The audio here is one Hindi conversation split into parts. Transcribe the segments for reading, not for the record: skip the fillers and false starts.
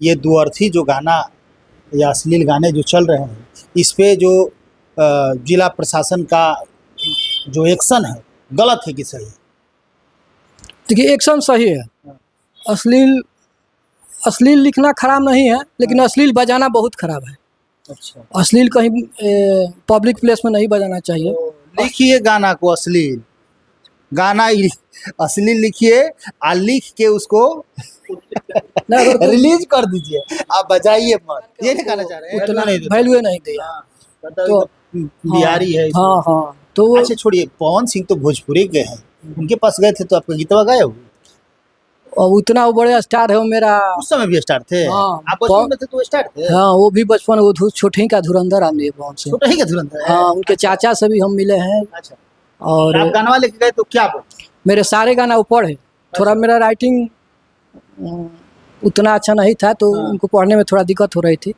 ये दुअर्थी जो गाना या अश्लील गाने जो चल रहे हैं, इस पे जो जिला प्रशासन का जो एक्शन है गलत है कि सही है? देखिए, एक्शन सही है। अश्लील अश्लील लिखना खराब नहीं है, लेकिन अश्लील बजाना बहुत खराब है। अच्छा, अश्लील कहीं पब्लिक प्लेस में नहीं बजाना चाहिए। तो लिखिए गाना को अश्लील, अश्लील लिखिए और लिख के उसको नहीं, अगर कोई रिलीज कर दीजिए, आप बजाइए मत। ये नहीं कहना चाह रहे हैं? उतना नहीं देते। वैल्यू नहीं दिया। हाँ, तो बिहारी है। हाँ हाँ, तो वो अच्छा छोड़िए, पवन सिंह तो भोजपुरी के हैं, उनके पास गए थे तो आपका गीतवा गाए हो? और उतना वो बड़े स्टार है वो मेरा। उस समय भी स्टार थे? हाँ, आप बचपन में थे तो स्टार थे? हाँ, वो भी बचपन वो छोटे ही का धुरंधर आदमी है पवन सिंह। छोटा ही का धुरंधर है? हाँ, उनके चाचा से भी हम मिले हैं। अच्छा, और आप गाना लेके गए तो क्या बोले? मेरे सारे गाना वो पढ़े। थोड़ा मेरा राइटिंग उतना अच्छा नहीं था, तो उनको पढ़ने में थोड़ा दिक्कत हो रही थी।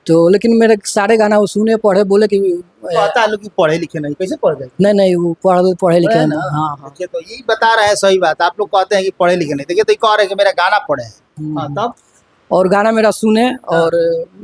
तो लेकिन मेरे सारे गाना वो सुने, पढ़े, बोले कि पता है लोग कि पढ़े लिखे नहीं, कैसे पढ़ गए? नहीं वो पढ़े लिखे ना? हैं। हाँ हाँ। देखिए, तो यही बता रहे हैं सही बात। आप लोग कहते हैं कि पढ़े लिखे नहीं, देखिए तो कह रहे हैं कि मेरा गाना पढ़े हैं। हाँ, तब और गाना मेरा सुने और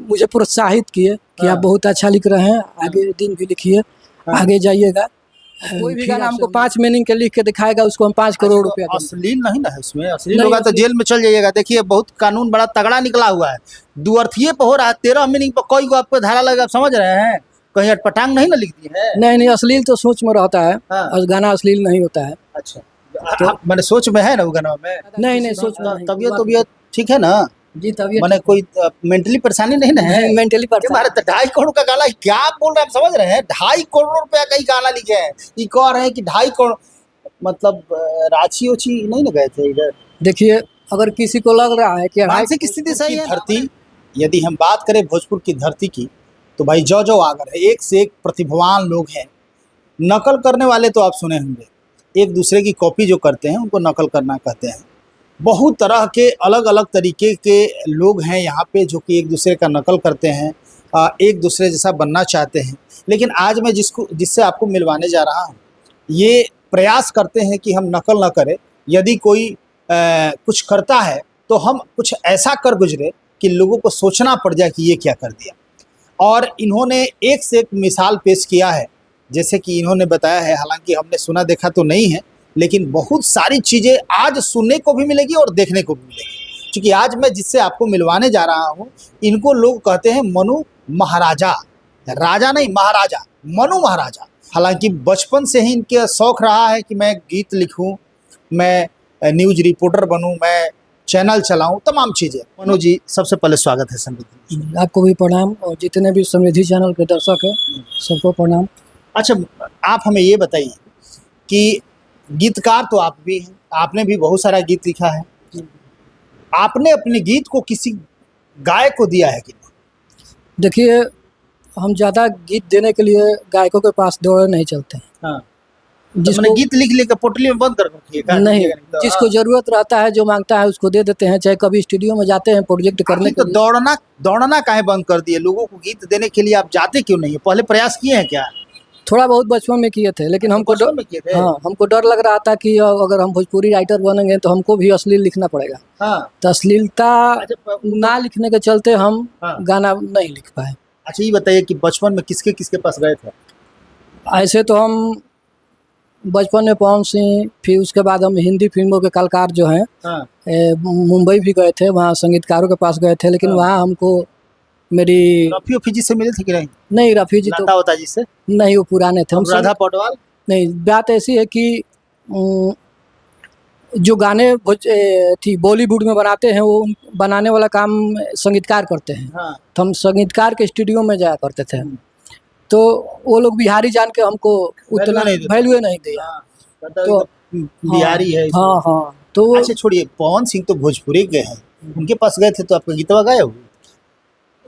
मुझे प्रोत्साहित किए कि आप बहुत अच्छा लिख रहे हैं, आगे दिन भी लिखिए, आगे जाइएगा। कोई भी गाना हमको 5 मीनिंग के लिख के दिखाएगा, उसको हम 5 करोड़ रुपया देंगे। अश्लील नहीं ना है इसमें? अश्लील होगा तो जेल में चल जाइएगा। देखिए, बहुत कानून बड़ा तगड़ा निकला हुआ है। दुअर्थिये पे हो रहा है, 13 मीनिंग पर कोई को आपको धारा लगा, आप समझ रहे हैं? कहीं अटपटांग नहीं ना लिख दी है? नहीं, अश्लील तो सोच में रहता है। हाँ। और गाना अश्लील नहीं होता है। अच्छा, मैंने सोच में है ना वो गाना में? नहीं सोच में नहीं। तबियत ठीक है ना? जी, तबियत मैंने कोई मेंटली परेशानी नहीं ना है? मेंटली हमारे तो 2.5 करोड़ का गाना, क्या बोल रहे हैं, आप समझ रहे हैं? 2.5 करोड़ रुपया का ही गाना लिखे हैं। ये कह रहे हैं कि 2.5 करोड़, मतलब रांची उची नहीं ना गए थे इधर? देखिए, अगर किसी को लग रहा है कि मानसिक स्थिति सही है। धरती, यदि हम बात करें भोजपुर की धरती की, तो भाई जो आगर है, एक से एक प्रतिभावान लोग हैं। नकल करने वाले तो आप सुने होंगे, एक दूसरे की कॉपी जो करते हैं उनको नकल करना कहते हैं। बहुत तरह के अलग अलग तरीके के लोग हैं यहाँ पे जो कि एक दूसरे का नकल करते हैं, एक दूसरे जैसा बनना चाहते हैं। लेकिन आज मैं जिससे आपको मिलवाने जा रहा हूँ, ये प्रयास करते हैं कि हम नकल ना करें। यदि कोई कुछ करता है तो हम कुछ ऐसा कर गुजरे कि लोगों को सोचना पड़ जाए कि ये क्या कर दिया। और इन्होंने एक से एक मिसाल पेश किया है। जैसे कि इन्होंने बताया है, हालांकि हमने सुना देखा तो नहीं है, लेकिन बहुत सारी चीज़ें आज सुनने को भी मिलेगी और देखने को भी मिलेगी। क्योंकि आज मैं जिससे आपको मिलवाने जा रहा हूँ, इनको लोग कहते हैं मनु महाराजा। राजा नहीं, महाराजा, मनु महाराजा। हालांकि बचपन से ही इनके शौक रहा है कि मैं गीत लिखूं, मैं न्यूज रिपोर्टर बनूं, मैं चैनल चलाऊं, तमाम चीज़ें। मनु जी, सबसे पहले स्वागत है समृद्धि। आपको भी प्रणाम, और जितने भी समृद्धि चैनल के दर्शक हैं सबको प्रणाम। अच्छा, आप हमें ये बताइए कि गीतकार तो आप भी हैं, आपने भी बहुत सारा गीत लिखा है। आपने अपने गीत को किसी गायक को दिया है कि नहीं? देखिए, हम ज़्यादा गीत देने के लिए गायकों के पास दौड़े नहीं चलते हैं। हाँ, जिसको गीत लिख लेकर पोटली में बंद कर रखिए नहीं, जिसको जरूरत रहता है, जो मांगता है उसको दे देते हैं। चाहे कभी स्टूडियो में जाते हैं प्रोजेक्ट करने के तो दौड़ना काहे बंद कर दिए? लोगों को गीत देने के लिए आप जाते क्यों नहीं? पहले प्रयास किए हैं क्या? थोड़ा बहुत बचपन में किए थे, लेकिन हमको हमको डर लग रहा था कि अगर हम भोजपुरी राइटर बनेंगे तो हमको भी अश्लील लिखना पड़ेगा। हाँ। तो अश्लीलता ना लिखने के चलते हम गाना नहीं लिख पाए। अच्छा, ये बताइए कि बचपन में किसके किसके पास गए थे? ऐसे तो हम बचपन में पवन सिंह, फिर उसके बाद हम हिंदी फिल्मों के कलाकार जो हैं मुंबई भी गए थे, वहाँ संगीतकारों के पास गए थे। लेकिन वहाँ हमको मेरी रफी जी से मिले थे कि नहीं? नहीं, रफी जी तो होता जी से नहीं, वो पुराने थे। हम राधा पौडवाल नहीं। बात ऐसी है कि जो गाने थी बॉलीवुड में बनाते हैं, वो बनाने वाला काम संगीतकार करते हैं। हाँ। तो हम संगीतकार के स्टूडियो में जाया करते थे। तो वो लोग बिहारी जान के हमको उतना वैल्यू नहीं दिया। तो बिहारी है। हाँ हाँ। तो अच्छा छोड़िए, पवन सिंह तो भोजपुरी के हैं, उनके पास गए थे तो आपका गीतवा गाए हो?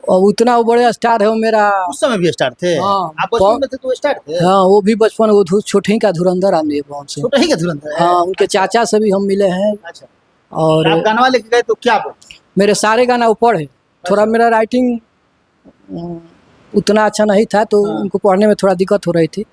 और उतना वो बड़े स्टार है वो मेरा। उस समय भी स्टार थे? हाँ, आप बचपन में थे तो स्टार थे? हाँ, वो भी बचपन वो छोटे ही का धुरंधर आदमी है पवन सिंह। छोटा ही का धुरंधर है? हाँ, उनके चाचा से भी हम मिले हैं। अच्छा, और आप गाना लेके गए तो क्या बोले? मेरे सारे गाना वो पढ़े। थोड़ा मेरा राइटिंग उतना अच्छा नहीं था, तो उनको पढ़ने में थोड़ा दिक्कत हो रही थी।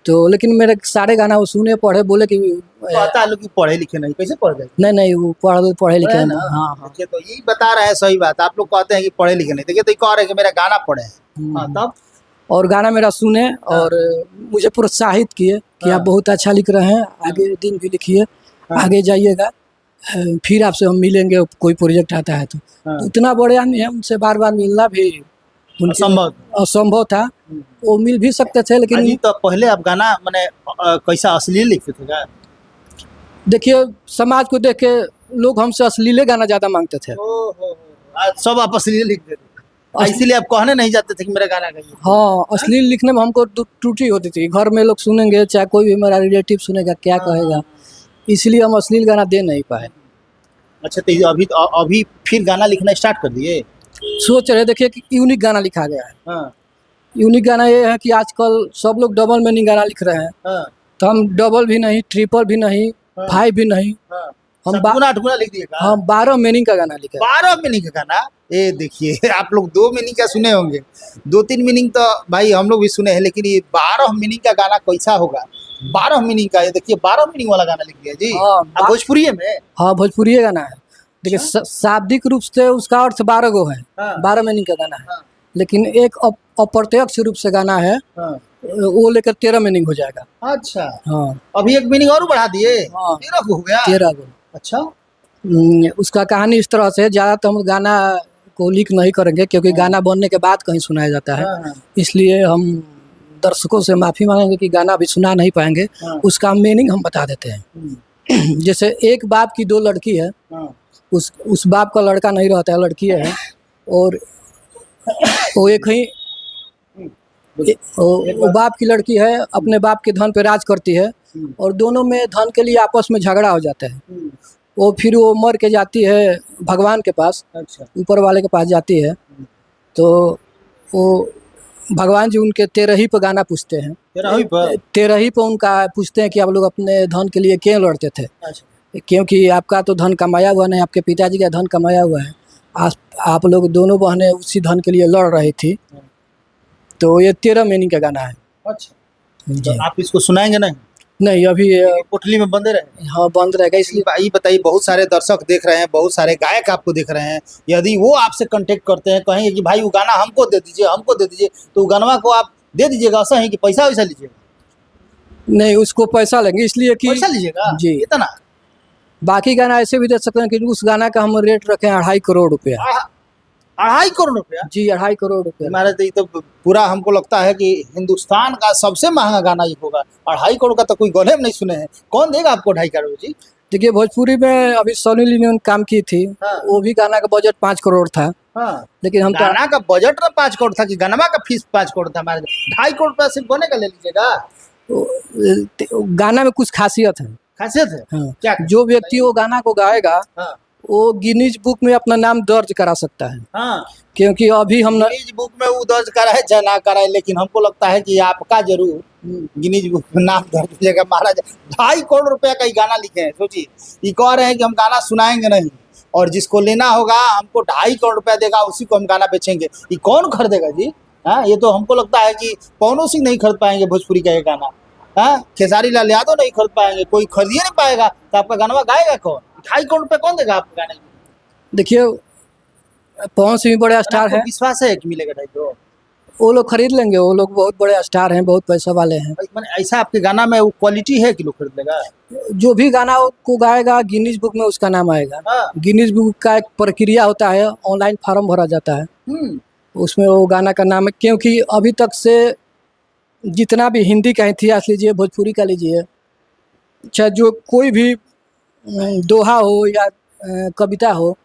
तो लेकिन मेरे सारे गाना वो सुने पढ़े बोले कि पता है लोग कि पढ़े लिखे नहीं, कैसे पढ़ गए? नहीं नहीं वो पढ़े लिखे है हैं ना? हाँ हाँ। देखिए तो यही बता रहे हैं, सही बात। आप लोग कहते हैं कि पढ़े लिखे नहीं, देखिए तो ये कह रहे हैं कि मेरा गाना पढ़े हैं। हाँ, तब और गाना मेरा सुने और मुझे प्रोत्साहित किए कि आप बहुत अच्छा लिख रहे हैं, आगे दिन भी लिखिए, आगे जाइएगा, फिर आपसे हम मिलेंगे कोई प्रोजेक्ट आता है तो इतना बड़े आदमी है, उनसे बार बार मिलना भी उनके असंभव था। वो मिल भी सकते थे लेकिन अजी तो पहले आप गाना मैंने कैसा अश्लील लिखते थे क्या? देखिए समाज को देख के लोग हमसे अश्लीले गाना ज्यादा मांगते थे। आज सब आप अश्लील लिख देते थे, इसीलिए आप कहने नहीं जाते थे कि मेरा गाना गाइए। हाँ, अश्लील लिखने में हमको त्रुटि होती थी, घर में लोग सुनेंगे चाहे कोई भी मेरा रिलेटिव सुनेगा क्या कहेगा, इसलिए हम अश्लील गाना दे नहीं पाए। अच्छा तो अभी फिर गाना लिखना स्टार्ट कर दिए? सोच रहे, देखिए कि यूनिक गाना लिखा गया है। हाँ। यूनिक गाना ये है कि आजकल सब लोग डबल मीनिंग गाना लिख रहे हैं। हाँ। तो हम डबल भी नहीं, ट्रिपल भी नहीं, 5 भी नहीं, हम गुना लिख दिए। हम 12 मीनिंग का गाना लिखे। 12 मीनिंग का गाना? ये देखिए आप लोग 2 मीनिंग का सुने होंगे, 2-3 मीनिंग तो भाई हम लोग भी सुने हैं, लेकिन ये 12 मीनिंग का गाना कैसा होगा? 12 मीनिंग का, ये देखिए 12 मीनिंग वाला गाना लिख दिया जी। हाँ, भोजपुरी में? हाँ भोजपुरी गाना है। देखिए शाब्दिक रूप से उसका अर्थ 12 गो है, 12 मीनिंग का गाना है, लेकिन एक अप्रत्यक्ष रूप से गाना है, वो लेकर 13 मीनिंग हो जाएगा। अच्छा। हाँ, अभी एक मीनिंग और बढ़ा दिए? 13 हो गया? 13 गो। अच्छा। उसका कहानी इस तरह से, ज़्यादा तो हम गाना को लीक नहीं करेंगे क्योंकि गाना बनने के बाद कहीं सुनाया जाता है, इसलिए हम दर्शकों से माफ़ी मांगेंगे कि गाना अभी सुना नहीं पाएंगे। उसका मीनिंग हम बता देते हैं। जैसे एक बाप की 2 लड़की है, उस बाप का लड़का नहीं रहता है, लड़की है, और वो एक ही वो बाप की लड़की है, अपने बाप के धन पे राज करती है, और दोनों में धन के लिए आपस में झगड़ा हो जाता है। वो फिर वो मर के जाती है भगवान के पास, ऊपर वाले के पास जाती है, तो वो भगवान जी उनके 13 पे गाना पूछते हैं। 13 पे उनका पूछते हैं कि आप लोग अपने धन के लिए क्यों लड़ते थे? क्योंकि आपका तो धन कमाया हुआ नहीं, आपके पिताजी का धन कमाया हुआ है, आप लोग दोनों बहनें उसी धन के लिए लड़ रही थी। तो ये 13 मीनिंग का गाना है। अच्छा। तो आप इसको सुनाएंगे नहीं? नहीं, अभी कोठली में बंद रहे। हाँ, बंद रहेगा। इसलिए ये बताइए, बहुत सारे दर्शक देख रहे हैं, बहुत सारे गायक आपको देख रहे हैं, यदि वो आपसे कांटेक्ट करते हैं, कहेंगे कि भाई वो गाना हमको दे दीजिए, तो गाना को आप दे दीजिएगा ऐसा है कि पैसा वैसा लीजिएगा? नहीं, उसको पैसा लेंगे, इसलिए कि पैसा लीजिएगा जी। इतना? बाकी गाना ऐसे भी दे सकते हैं कि उस गाना का हम रेट रखें 2.5 करोड़ रुपया। 2.5 करोड़ रुपया? जी, 2.5 करोड़ रुपया। हमारे तो पूरा हमको लगता है कि हिंदुस्तान का सबसे महंगा गाना ये होगा। 2.5 करोड़ का तो कोई गौने में नहीं सुने हैं। कौन देगा आपको 2.5 करोड़ जी? देखिए भोजपुरी में अभी सनी लियोन काम की थी, वो भी गाना का बजट 5 करोड़ था। लेकिन हम गाना का बजट ना 5 करोड़ था कि गाना का फीस 5 करोड़ था? हमारे 2.5 करोड़ रुपया सिर्फ गौने का ले लीजिएगा। गाना में कुछ खासियत है। खासियत है? क्या? जो व्यक्ति वो गाना को गाएगा वो गिनीज बुक में अपना नाम दर्ज करा सकता है। क्योंकि अभी हम गिनीज बुक में वो दर्ज कराए चाहे ना कराए, लेकिन हमको लगता है कि आपका जरूर गिनीज बुक में नाम दर्ज हो जाएगा। महाराज 2.5 करोड़ रुपया का ही गाना लिखे हैं, सोचिए। ये कह रहे हैं कि हम गाना सुनाएंगे नहीं, और जिसको लेना होगा हमको 2.5 करोड़ रुपया देगा, उसी को हम गाना बेचेंगे। ये कौन खरीदेगा जी? हाँ, ये तो हमको लगता है कि पवन सिंह नहीं खरीद पाएंगे भोजपुरी का ये गाना। हाँ, खेसारी लाल यादव नहीं खरीद पाएंगे, कोई खरीद नहीं पाएगा, तो आपका गाना गाएगा कौन? 2.5 करोड़ रुपये कौन देगा आपके गाने? देखिए पवन सिंह बड़े स्टार है, विश्वास है कि मिलेगा 2.5 करोड़? वो लोग खरीद लेंगे, वो लोग बहुत बड़े स्टार हैं, बहुत पैसा वाले हैं। ऐसा आपके गाना में वो क्वालिटी है कि लोग खरीद लेगा? जो भी गाना को गाएगा गिनीज बुक में उसका नाम आएगा। गिनीज बुक का एक प्रक्रिया होता है, ऑनलाइन फॉर्म भरा जाता है, उसमें वो गाना का नाम है। क्योंकि अभी तक से जितना भी हिंदी का इतिहास लीजिए, भोजपुरी का लीजिए, चाहे जो कोई भी दोहा हो या कविता हो,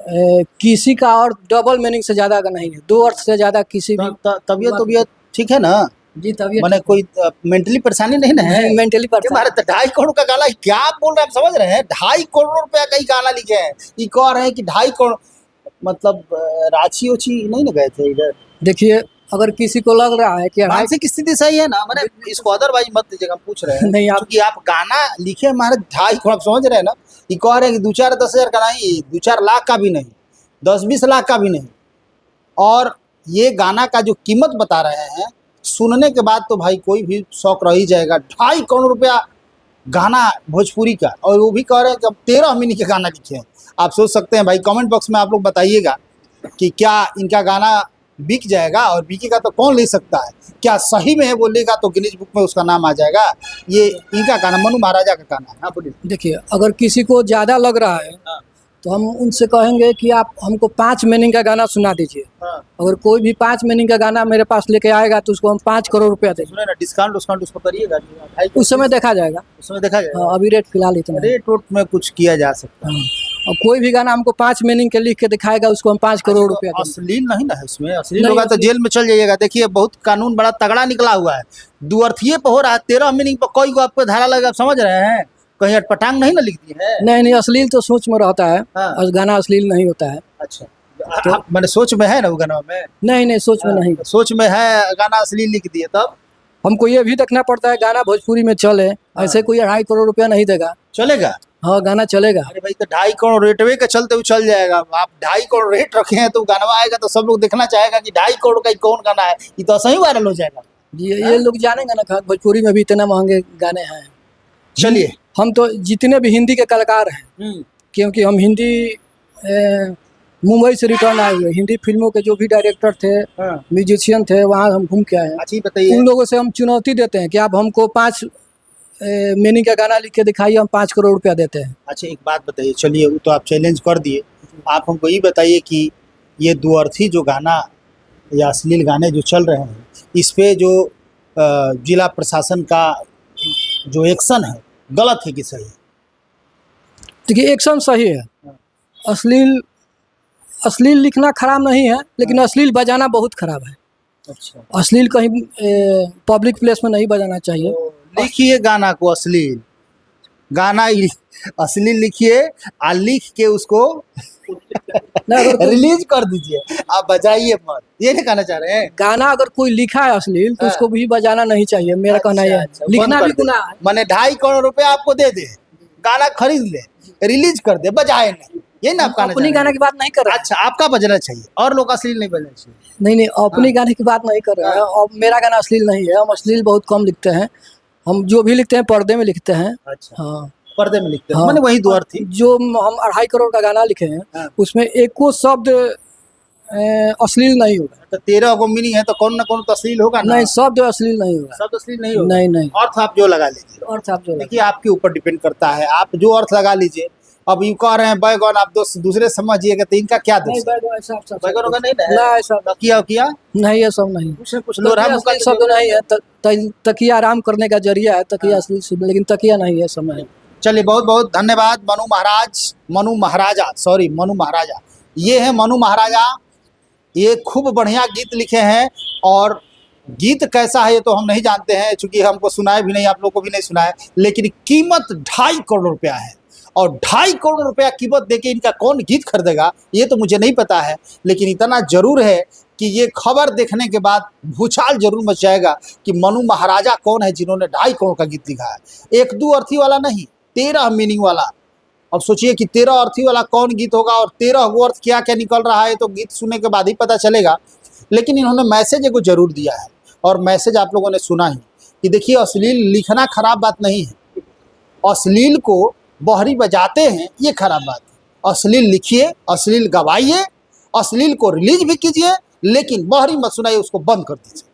किसी का अर्थ डबल मीनिंग से ज्यादा का नहीं है, 2 अर्थ से ज्यादा किसी भी। तबियत ठीक है ना जी? तबियत मैंने कोई मेंटली परेशानी नहीं ना है? मेंटली परेशानी। 2.5 करोड़ का गाना क्या आप बोल रहे हैं? आप समझ रहे हैं? 2.5 करोड़ रुपया का ही गाना लिखे हैं। ये कह रहे हैं कि 2.5 करोड़, मतलब रांची उची नहीं ना गए थे इधर? देखिए अगर किसी को लग रहा है कि मानसिक स्थिति सही है ना, मैंने इसको अदरवाइज मत दीजिएगा, हम पूछ रहे हैं। नहीं, क्योंकि आप गाना लिखे हमारे 2.5 करोड़, आप समझ रहे हैं ना? ये कह रहे हैं कि 2-4-10 हज़ार का नहीं, 2-4 लाख का भी नहीं, 10-20 लाख का भी नहीं, और ये गाना का जो कीमत बता रहे हैं सुनने के बाद तो भाई कोई भी शौक रह ही जाएगा। 2.5 करोड़ रुपया गाना भोजपुरी का, और वो भी कह रहे हैं कि अब 13 मिनट के गाना लिखे हैं। आप सोच सकते हैं भाई, कमेंट बॉक्स में आप लोग बताइएगा कि क्या इनका गाना बिक जाएगा, और बिकेगा तो कौन ले सकता है, क्या सही में है बोलेगा तो गिनीज बुक में उसका नाम आ जाएगा। ये इनका गाना, मनु महाराजा का गाना है। हाँ बोलिए। देखिए, अगर किसी को ज़्यादा लग रहा है तो हम उनसे कहेंगे कि आप हमको 5 मीनिंग का गाना सुना दीजिए। अगर कोई भी 5 मीनिंग का गाना मेरे पास लेके आएगा तो उसको हम 5 करोड़ रुपया देंगे। सुने ना, डिस्काउंट उसको करिएगा, उस समय देखा जाएगा। उस समय देखा जाएगा। हाँ, अभी रेट फिलहाल इतना है। रेट वोट में कुछ किया जा सकता है। और कोई भी गाना हमको 5 मीनिंग के लिख के दिखाएगा, उसको हम 5 करोड़ रुपया देंगे। अश्लील नहीं ना है उसमें, अश्लील नहीं, होगा तो जेल में चल जाइएगा। देखिए बहुत कानून बड़ा तगड़ा निकला हुआ है, दुअर्थिये पे हो रहा है। 13 मीनिंग पर कोई को आपको धारा लगा, आप समझ रहे हैं, कहीं अटपटांग नहीं ना लिख दी है। नहीं, अश्लील तो सोच में रहता है। हाँ। और गाना अश्लील नहीं होता है। अच्छा, तो मैंने सोच में है ना वो गाना में? नहीं, सोच में नहीं। सोच में है, गाना अश्लील लिख दिए तब हमको ये भी देखना पड़ता है गाना भोजपुरी में चले। ऐसे कोई 2.5 करोड़ रुपया नहीं देगा। चलेगा? हाँ, गाना चलेगा। अरे भाई तो 2.5 करोड़ रेटवे के चलते वो चल जाएगा। आप 2.5 करोड़ रेट रखे हैं तो गाना आएगा तो सब लोग देखना चाहेगा कि 2.5 करोड़ का कौन गाना है, ये तो सही वायरल हो जाएगा। ये लोग जानेंगे ना, भोजपुरी में भी इतने महंगे गाने हैं। चलिए, हम तो जितने भी हिंदी के कलाकार हैं, क्योंकि हम हिंदी मुंबई से रिटर्न आए हुए, हिंदी फिल्मों के जो भी डायरेक्टर थे, म्यूजिशियन थे, वहाँ हम घूम के आए हैं। अच्छी बताइए। उन लोगों से हम चुनौती देते हैं कि आप हमको 5 मीनिंग का गाना लिख के दिखाइए, हम 5 करोड़ रुपया देते हैं। अच्छा, एक बात बताइए, चलिए वो तो आप चैलेंज कर दिए, आप हमको ये बताइए कि ये दुअर्थी जो गाना या अश्लील गाने जो चल रहे हैं, इस पे जो जिला प्रशासन का जो एक्शन है, गलत है कि सही है? देखिए, एक्शन सही है। अश्लील लिखना खराब नहीं है, लेकिन अश्लील बजाना बहुत खराब है। अच्छा, अश्लील कहीं पब्लिक प्लेस में नहीं बजाना चाहिए। तो लिखिए गाना को अश्लील, गाना अश्लील लिखिए और लिख के उसको रिलीज कर दीजिए, आप बजाइए मत, ये नहीं कहना चाह रहे हैं? गाना अगर कोई लिखा है अश्लील तो उसको भी बजाना नहीं चाहिए, मेरा कहना यह है। लिखना भी गुनाह है। मैंने 2.5 करोड़ रुपए आपको दे दे, गाना खरीद ले, रिलीज कर दे, बजाए नहीं, ये ना आप कहना अपनी गाने की बात नहीं कर रहे। अच्छा, आपका बजना चाहिए और लोग अश्लील नहीं बजना चाहिए। नहीं, अपनी गाने की बात नहीं कर रहे हैं। और मेरा गाना अश्लील नहीं है, हम अश्लील बहुत कम लिखते हैं। हम जो भी लिखते हैं पर्दे में लिखते हैं। अच्छा, हाँ, पर्दे में लिखते हैं। हाँ, मैंने वही दुअर्थी जो हम 2.5 करोड़ का गाना लिखे हैं, उसमें एको शब्द अश्लील नहीं होगा। तो 13 गो मीनिंग है तो कौन ना कौन तो अश्लील होगा ना? नहीं, शब्द अश्लील नहीं होगा। सब अश्लील नहीं होगा। नहीं। अर्थ आप जो लगा लीजिए, और सब जो देखिए आपके ऊपर डिपेंड करता है, आप जो अर्थ लगा लीजिए। अब यू कह रहे हैं बैगन, आप दूसरे समझिएगा तो इनका क्या दोष है? बैगन होगा नहीं ना, ऐसा किया नहीं, ये सब नहीं। कुछ लोहा मुक्का शब्द नहीं है। तकिया आराम करने का जरिया है, तकिया असली शब्द, लेकिन तकिया नहीं है समय। चलिए, बहुत बहुत धन्यवाद मनु महाराजा। ये है मनु महाराजा, ये खूब बढ़िया गीत लिखे हैं। और गीत कैसा है ये तो हम नहीं जानते हैं, चूंकि हमको सुनाए भी नहीं, आप लोग को भी नहीं सुनाए, लेकिन कीमत 2.5 करोड़ रुपया है। और 2.5 करोड़ रुपया कीमत देके इनका कौन गीत खरीदेगा ये तो मुझे नहीं पता है, लेकिन इतना जरूर है कि ये खबर देखने के बाद भूचाल जरूर मच जाएगा कि मनु महाराजा कौन है जिन्होंने 2.5 करोड़ का गीत लिखा है। एक दो अर्थी वाला नहीं, 13 मीनिंग वाला। अब सोचिए कि 13 अर्थी वाला कौन गीत होगा और 13 गो अर्थ क्या क्या निकल रहा है, तो गीत सुनने के बाद ही पता चलेगा। लेकिन इन्होंने मैसेज को जरूर दिया है, और मैसेज आप लोगों ने सुना ही कि देखिए, अश्लील लिखना खराब बात नहीं है, अश्लील को बहरी बजाते हैं ये खराब बात है। अश्लील लिखिए, अश्लील गवाइए, अश्लील को रिलीज भी कीजिए, लेकिन बहरी मत सुनाइए, उसको बंद कर दीजिए।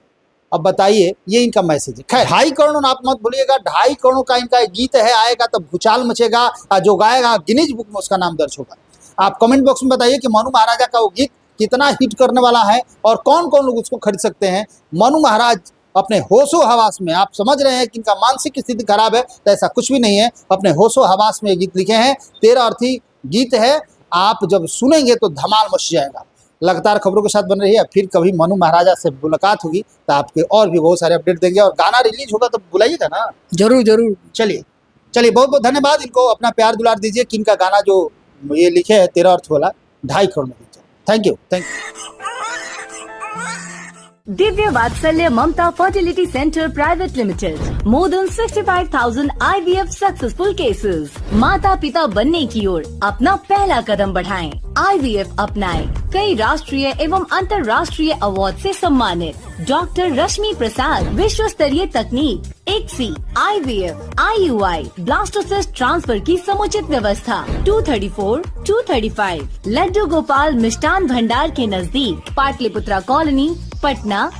अब बताइए, ये इनका मैसेज है। खैर, 2.5 करोड़ आप मत भूलिएगा, 2.5 करोड़ का इनका गीत है, आएगा तो भूचाल मचेगा, और जो गाएगा गिनीज बुक में उसका नाम दर्ज होगा। आप कमेंट बॉक्स में बताइए कि मनु महाराजा का वो गीत कितना हिट करने वाला है और कौन कौन लोग उसको खरीद सकते हैं। मनु महाराज अपने होशो हवास में, आप समझ रहे हैं कि इनका मानसिक स्थिति खराब है, तो ऐसा कुछ भी नहीं है। अपने होशो हवास में ये गीत लिखे हैं, 13 अर्थी गीत है। आप जब सुनेंगे तो धमाल मच जाएगा। लगातार खबरों के साथ बन रही है, फिर कभी मनु महाराजा से मुलाकात होगी तो आपके और भी बहुत सारे अपडेट देंगे, और गाना रिलीज होगा तो बुलाइएगा ना। जरूर। चलिए, बहुत बहुत धन्यवाद। इनको अपना प्यार दुलार दीजिए कि इनका गाना जो ये लिखे है 13 अर्थ वाला 2.5 करोड़ में। Thank you. Divya Vatsalya Mamta fertility centre private limited, more than 65,000 IVF successful cases. माता पिता बनने की ओर अपना पहला कदम बढ़ाएं, IVF अपनाएं। कई राष्ट्रीय एवं अंतर्राष्ट्रीय अवार्ड से सम्मानित। डॉक्टर रश्मि प्रसाद, विश्व स्तरीय तकनीक, एक्सी, IVF, IUI, ब्लास्टोसिस्ट ट्रांसफर की समुचित व्यवस्था। 234, 235 लड्डू गोपाल मिष्ठान भंडार के नजदीक, पाटलिपुत्रा कॉलोनी, पटना